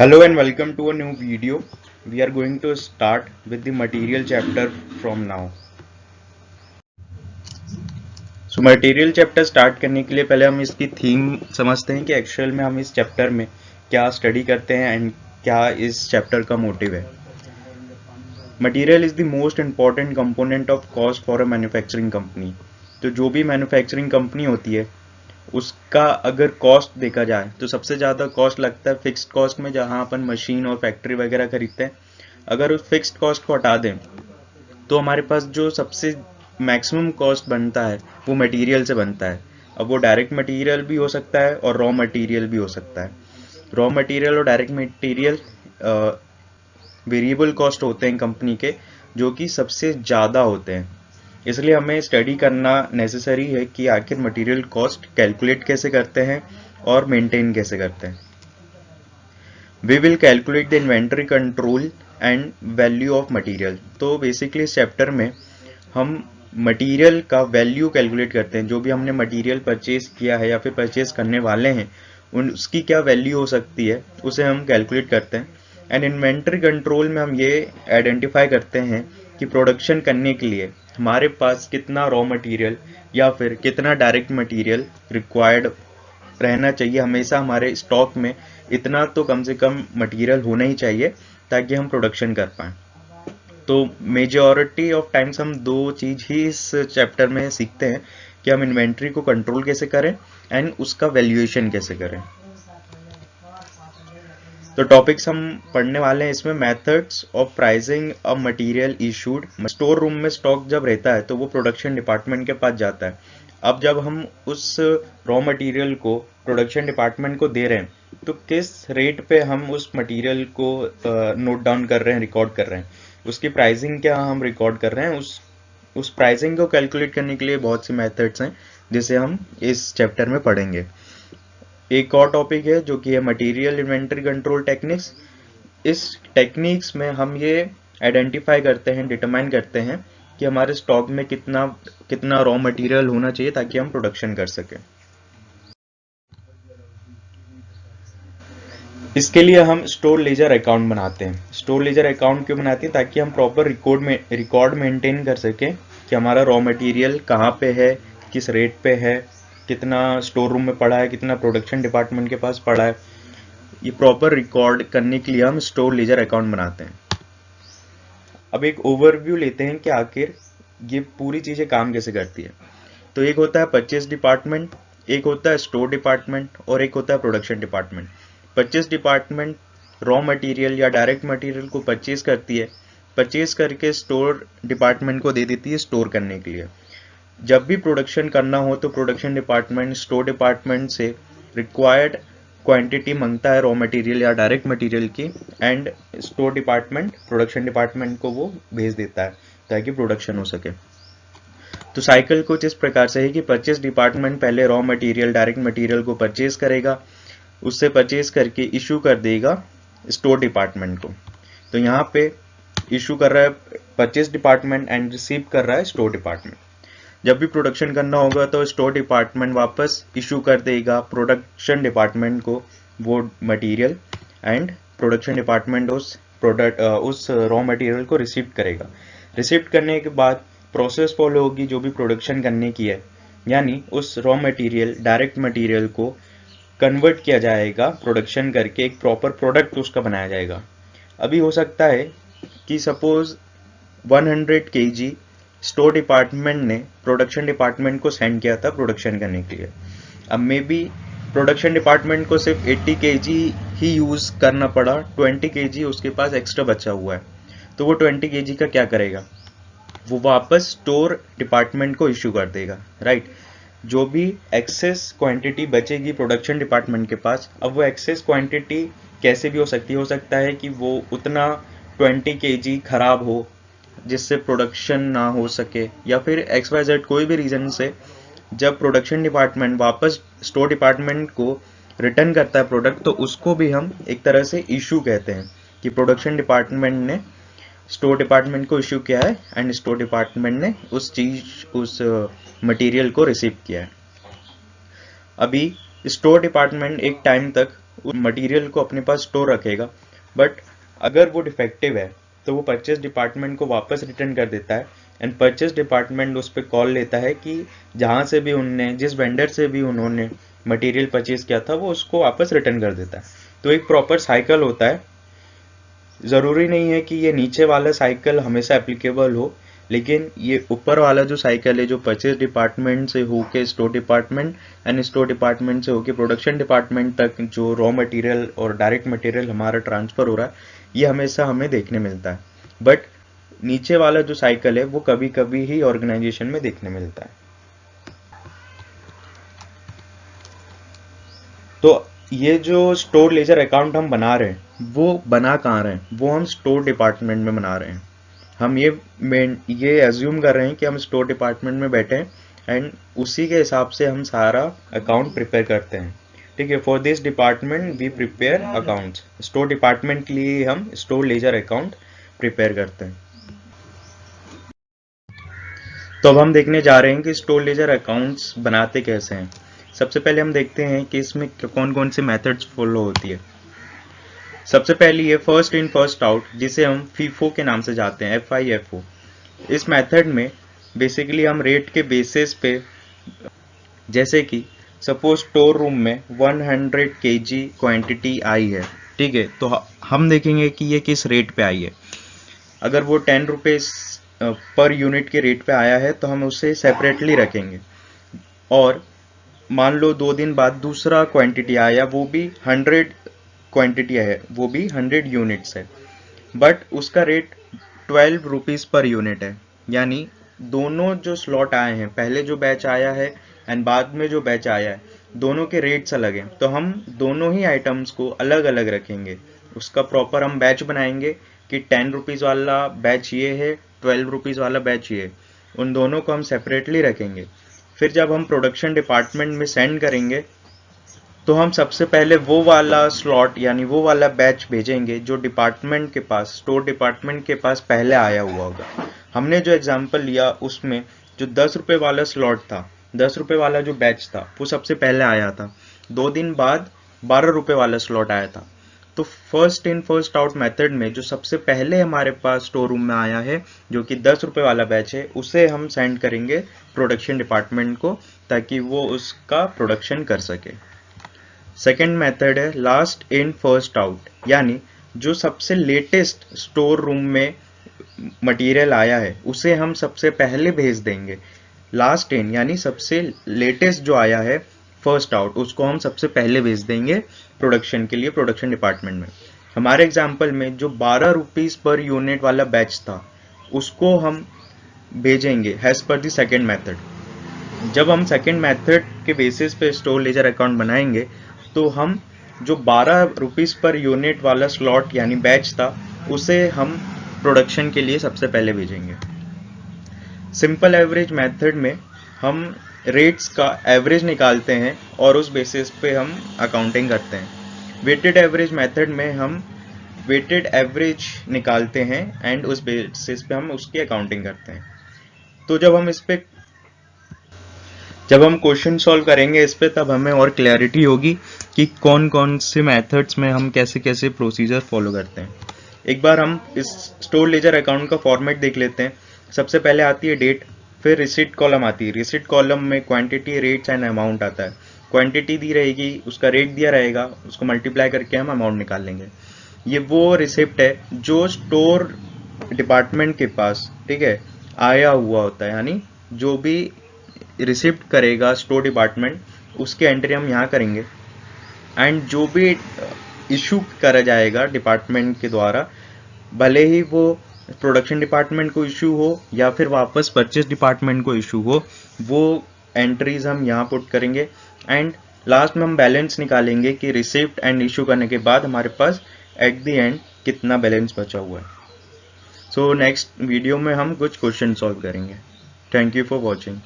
Hello and welcome to a new video. We are going to start with the material chapter from now. So material chapter start करने के लिए पहले हम इसकी theme समझते हैं कि एक्चुअल में हम इस चैप्टर में क्या स्टडी करते हैं एंड क्या इस चैप्टर का मोटिव है. Material is the most important component of cost for a manufacturing company. तो जो भी मैन्युफैक्चरिंग कंपनी होती है उसका अगर कॉस्ट देखा जाए तो सबसे ज़्यादा कॉस्ट लगता है फिक्स्ड कॉस्ट में, जहाँ अपन मशीन और फैक्ट्री वगैरह खरीदते हैं. अगर उस फिक्स्ड कॉस्ट को हटा दें तो हमारे पास जो सबसे मैक्सिमम कॉस्ट बनता है वो मटेरियल से बनता है. अब वो डायरेक्ट मटेरियल भी हो सकता है और रॉ मटेरियल भी हो सकता है. रॉ मटेरियल और डायरेक्ट मटेरियल वेरिएबल कॉस्ट होते हैं कंपनी के, जो कि सबसे ज़्यादा होते हैं. इसलिए हमें स्टडी करना नेसेसरी है कि आखिर मटेरियल कॉस्ट कैलकुलेट कैसे करते हैं और मेंटेन कैसे करते हैं. We will calculate the inventory control and value of material. तो बेसिकली इस चैप्टर में हम मटेरियल का वैल्यू कैलकुलेट करते हैं. जो भी हमने मटेरियल परचेज किया है या फिर परचेज करने वाले हैं उसकी क्या वैल्यू हो सकती है उसे हम कैलकुलेट करते हैं. एंड इन्वेंटरी कंट्रोल में हम ये आइडेंटिफाई करते हैं कि प्रोडक्शन करने के लिए हमारे पास कितना रॉ मटेरियल या फिर कितना डायरेक्ट मटेरियल रिक्वायर्ड रहना चाहिए. हमेशा हमारे स्टॉक में इतना तो कम से कम मटेरियल होना ही चाहिए ताकि हम प्रोडक्शन कर पाएँ. तो मेजॉरिटी ऑफ टाइम्स हम दो चीज़ ही इस चैप्टर में सीखते हैं कि हम इन्वेंट्री को कंट्रोल कैसे करें एंड उसका वैल्यूएशन कैसे करें. तो टॉपिक्स हम पढ़ने वाले हैं इसमें. Methods of pricing a material issued. Store room में स्टॉक जब रहता है तो वो प्रोडक्शन डिपार्टमेंट के पास जाता है. अब जब हम उस रॉ मटेरियल को प्रोडक्शन डिपार्टमेंट को दे रहे हैं तो किस रेट पे हम उस मटेरियल को नोट डाउन कर रहे हैं, रिकॉर्ड कर रहे हैं, उसकी प्राइसिंग क्या हम रिकॉर्ड कर रहे हैं. उस प्राइसिंग को कैलकुलेट करने के लिए बहुत सी मेथड्स हैं जिसे हम इस चैप्टर में पढ़ेंगे. एक और टॉपिक है जो कि है मटेरियल इन्वेंटरी कंट्रोल टेक्निक्स. इस टेक्निक्स में हम ये आइडेंटिफाई करते हैं, डिटरमाइन करते हैं कि हमारे स्टॉक में कितना रॉ मटेरियल होना चाहिए ताकि हम प्रोडक्शन कर सकें. इसके लिए हम स्टोर लेजर अकाउंट बनाते हैं. स्टोर लेजर अकाउंट क्यों बनाते हैं? ताकि हम प्रॉपर रिकॉर्ड मेंटेन कर सकें कि हमारा रॉ मटेरियल कहाँ पे है, किस रेट पे है, कितना स्टोर रूम में पड़ा है, कितना प्रोडक्शन डिपार्टमेंट के पास पड़ा है. ये प्रॉपर रिकॉर्ड करने के लिए हम स्टोर लेजर अकाउंट बनाते हैं. अब एक ओवरव्यू लेते हैं कि आखिर ये पूरी चीज़ें काम कैसे करती है. तो एक होता है परचेज डिपार्टमेंट, एक होता है स्टोर डिपार्टमेंट और एक होता है production department. Purchase department raw material या डायरेक्ट मटेरियल को परचेज करती है, परचेज करके स्टोर डिपार्टमेंट को दे देती है स्टोर करने के लिए. जब भी प्रोडक्शन करना हो तो प्रोडक्शन डिपार्टमेंट स्टोर डिपार्टमेंट से रिक्वायर्ड क्वांटिटी मांगता है रॉ मटेरियल या डायरेक्ट मटेरियल की, and store department production department को वो भेज देता है ताकि प्रोडक्शन हो सके. तो साइकिल कुछ इस प्रकार से है कि परचेज डिपार्टमेंट पहले रॉ मटेरियल डायरेक्ट मटेरियल को परचेज करेगा, उससे परचेज करके इशू कर देगा स्टोर डिपार्टमेंट को. तो यहाँ पे इशू कर रहा है परचेज डिपार्टमेंट एंड रिसीव कर रहा है स्टोर डिपार्टमेंट. जब भी प्रोडक्शन करना होगा तो स्टोर डिपार्टमेंट वापस इशू कर देगा प्रोडक्शन डिपार्टमेंट को वो मटेरियल, एंड प्रोडक्शन डिपार्टमेंट उस रॉ मटेरियल को रिसीव करेगा. रिसीव करने के बाद प्रोसेस फॉलो होगी जो भी प्रोडक्शन करने की है, यानी उस रॉ मटेरियल डायरेक्ट मटेरियल को कन्वर्ट किया जाएगा प्रोडक्शन करके, एक प्रॉपर प्रोडक्ट उसका बनाया जाएगा. अभी हो सकता है कि सपोज 100 kg स्टोर डिपार्टमेंट ने प्रोडक्शन डिपार्टमेंट को सेंड किया था प्रोडक्शन करने के लिए. अब मे बी प्रोडक्शन डिपार्टमेंट को सिर्फ 80 kg ही यूज़ करना पड़ा, 20 kg उसके पास एक्स्ट्रा बचा हुआ है. तो वो 20 kg का क्या करेगा? वो वापस स्टोर डिपार्टमेंट को इशू कर देगा, राइट. जो भी एक्सेस क्वांटिटी बचेगी प्रोडक्शन डिपार्टमेंट के पास, अब वो एक्सेस क्वांटिटी कैसे भी हो सकती है. हो सकता है कि वो उतना 20 kg खराब हो जिससे प्रोडक्शन ना हो सके, या फिर XYZ कोई भी रीज़न से जब प्रोडक्शन डिपार्टमेंट वापस स्टोर डिपार्टमेंट को रिटर्न करता है प्रोडक्ट, तो उसको भी हम एक तरह से इशू कहते हैं कि प्रोडक्शन डिपार्टमेंट ने स्टोर डिपार्टमेंट को इशू किया है एंड स्टोर डिपार्टमेंट ने उस मटेरियल को रिसीव किया है. अभी स्टोर डिपार्टमेंट एक टाइम तक मटेरियल को अपने पास स्टोर रखेगा, बट अगर वो डिफेक्टिव है तो वो परचेस डिपार्टमेंट को वापस रिटर्न कर देता है, एंड परचेस डिपार्टमेंट उस पर कॉल लेता है कि जहाँ से भी उनने, जिस वेंडर से भी उन्होंने मटेरियल परचेज किया था वो उसको वापस रिटर्न कर देता है। तो एक प्रॉपर साइकिल होता है। ज़रूरी नहीं है कि ये नीचे वाला साइकिल हमेशा एप्लीकेबल हो, लेकिन ये ऊपर वाला जो साइकिल है, जो परचेज डिपार्टमेंट से होके store department, and store department से होके प्रोडक्शन डिपार्टमेंट तक जो रॉ मटेरियल और डायरेक्ट मटेरियल हमारा ट्रांसफ़र हो रहा है, ये हमेशा हमें देखने मिलता है। बट नीचे वाला जो साइकिल है वो कभी कभी ही ऑर्गेनाइजेशन में देखने मिलता है। तो ये जो स्टोर लेजर अकाउंट हम बना रहे हैं वो बना कहाँ रहे हैं, वो हम स्टोर डिपार्टमेंट में बना रहे हैं। हम ये एज्यूम कर रहे हैं कि हम स्टोर डिपार्टमेंट में बैठे हैं, एंड उसी के हिसाब से हम सारा अकाउंट प्रिपेयर करते हैं। ठीक है, for this department we prepare accounts. Store department के लिए हम स्टोर लेजर अकाउंट प्रिपेयर करते हैं। तो अब हम देखने जा रहे हैं कि स्टोर लेजर अकाउंट्स बनाते कैसे हैं। सबसे पहले हम देखते हैं कि इसमें कौन कौन से मेथड्स फॉलो होती है। सबसे पहली है फर्स्ट इन फर्स्ट आउट, जिसे हम फीफो के नाम से जाते हैं, FIFO। इस मेथड में बेसिकली हम रेट के बेसिस पे, जैसे कि सपोज स्टोर रूम में 100 kg क्वांटिटी आई है, ठीक है, तो हम देखेंगे कि ये किस रेट पे आई है। अगर वो 10 रुपीज़ पर यूनिट के रेट पे आया है तो हम उसे सेपरेटली रखेंगे। और मान लो 2 दिन बाद दूसरा क्वांटिटी आया, वो भी 100 क्वांटिटी है, वो भी 100 यूनिट्स है, बट उसका रेट 12 रुपीज़ पर यूनिट है। यानी दोनों जो स्लॉट आए हैं, पहले जो बैच आया है एंड बाद में जो बैच आया है, दोनों के रेट्स अलग हैं। तो हम दोनों ही आइटम्स को अलग अलग रखेंगे। उसका प्रॉपर हम बैच बनाएंगे कि 10 रुपीज़ वाला बैच ये है, 12 रुपीज़ वाला बैच ये है। उन दोनों को हम सेपरेटली रखेंगे। फिर जब हम प्रोडक्शन डिपार्टमेंट में सेंड करेंगे तो हम सबसे पहले वो वाला स्लॉट यानी वो वाला बैच भेजेंगे जो डिपार्टमेंट के पास, स्टोर डिपार्टमेंट के पास पहले आया हुआ होगा। हमने जो एग्जांपल लिया उसमें जो 10 रुपये वाला स्लॉट था, 10 रुपये वाला जो बैच था वो सबसे पहले आया था। 2 दिन बाद 12 रुपये वाला स्लॉट आया था। तो first in first out method में जो सबसे पहले हमारे पास स्टोर रूम में आया है, जो कि 10 रुपये वाला बैच है, उसे हम सेंड करेंगे प्रोडक्शन डिपार्टमेंट को, ताकि वो उसका प्रोडक्शन कर सके। सेकेंड मेथड है लास्ट इन फर्स्ट आउट, यानी जो सबसे लेटेस्ट स्टोर रूम में मटेरियल आया है उसे हम सबसे पहले भेज देंगे। लास्ट इन यानी सबसे लेटेस्ट जो आया है फर्स्ट आउट, उसको हम सबसे पहले भेज देंगे प्रोडक्शन के लिए, प्रोडक्शन डिपार्टमेंट में। हमारे एग्जांपल में जो 12 रुपीज़ पर यूनिट वाला बैच था उसको हम भेजेंगे हैज़ पर द सेकेंड मेथड। जब हम सेकेंड मेथड के बेसिस पे स्टोर लेजर अकाउंट बनाएंगे तो हम जो 12 रुपीज़ पर यूनिट वाला स्लॉट यानी बैच था उसे हम प्रोडक्शन के लिए सबसे पहले भेजेंगे। सिंपल एवरेज मेथड में हम रेट्स का एवरेज निकालते हैं और उस बेसिस पे हम अकाउंटिंग करते हैं। वेटेड एवरेज मेथड में हम वेटेड एवरेज निकालते हैं एंड उस बेसिस पे हम उसकी अकाउंटिंग करते हैं। तो जब हम क्वेश्चन सॉल्व करेंगे इस पे, तब हमें और क्लैरिटी होगी कि कौन कौन से मेथड्स में हम कैसे कैसे प्रोसीजर फॉलो करते हैं। एक बार हम इस स्टोर लेजर अकाउंट का फॉर्मेट देख लेते हैं। सबसे पहले आती है डेट, फिर रिसिट कॉलम आती है। रिसिट कॉलम में क्वांटिटी, रेट्स एंड अमाउंट आता है। क्वांटिटी दी रहेगी, उसका रेट दिया रहेगा, उसको मल्टीप्लाई करके हम अमाउंट निकाल लेंगे। ये वो रिसिप्ट है जो स्टोर डिपार्टमेंट के पास, ठीक है, आया हुआ होता है। यानी जो भी रिसिप्ट करेगा स्टोर डिपार्टमेंट, उसके एंट्री हम यहाँ करेंगे, एंड जो भी इशू करा जाएगा डिपार्टमेंट के द्वारा, भले ही वो प्रोडक्शन डिपार्टमेंट को इशू हो या फिर वापस परचेस डिपार्टमेंट को इशू हो, वो एंट्रीज हम यहाँ पुट करेंगे। एंड लास्ट में हम बैलेंस निकालेंगे कि रिसिप्ट एंड इशू करने के बाद हमारे पास एट द एंड कितना बैलेंस बचा हुआ है। सो नेक्स्ट वीडियो में हम कुछ क्वेश्चन सॉल्व करेंगे। Thank you for watching.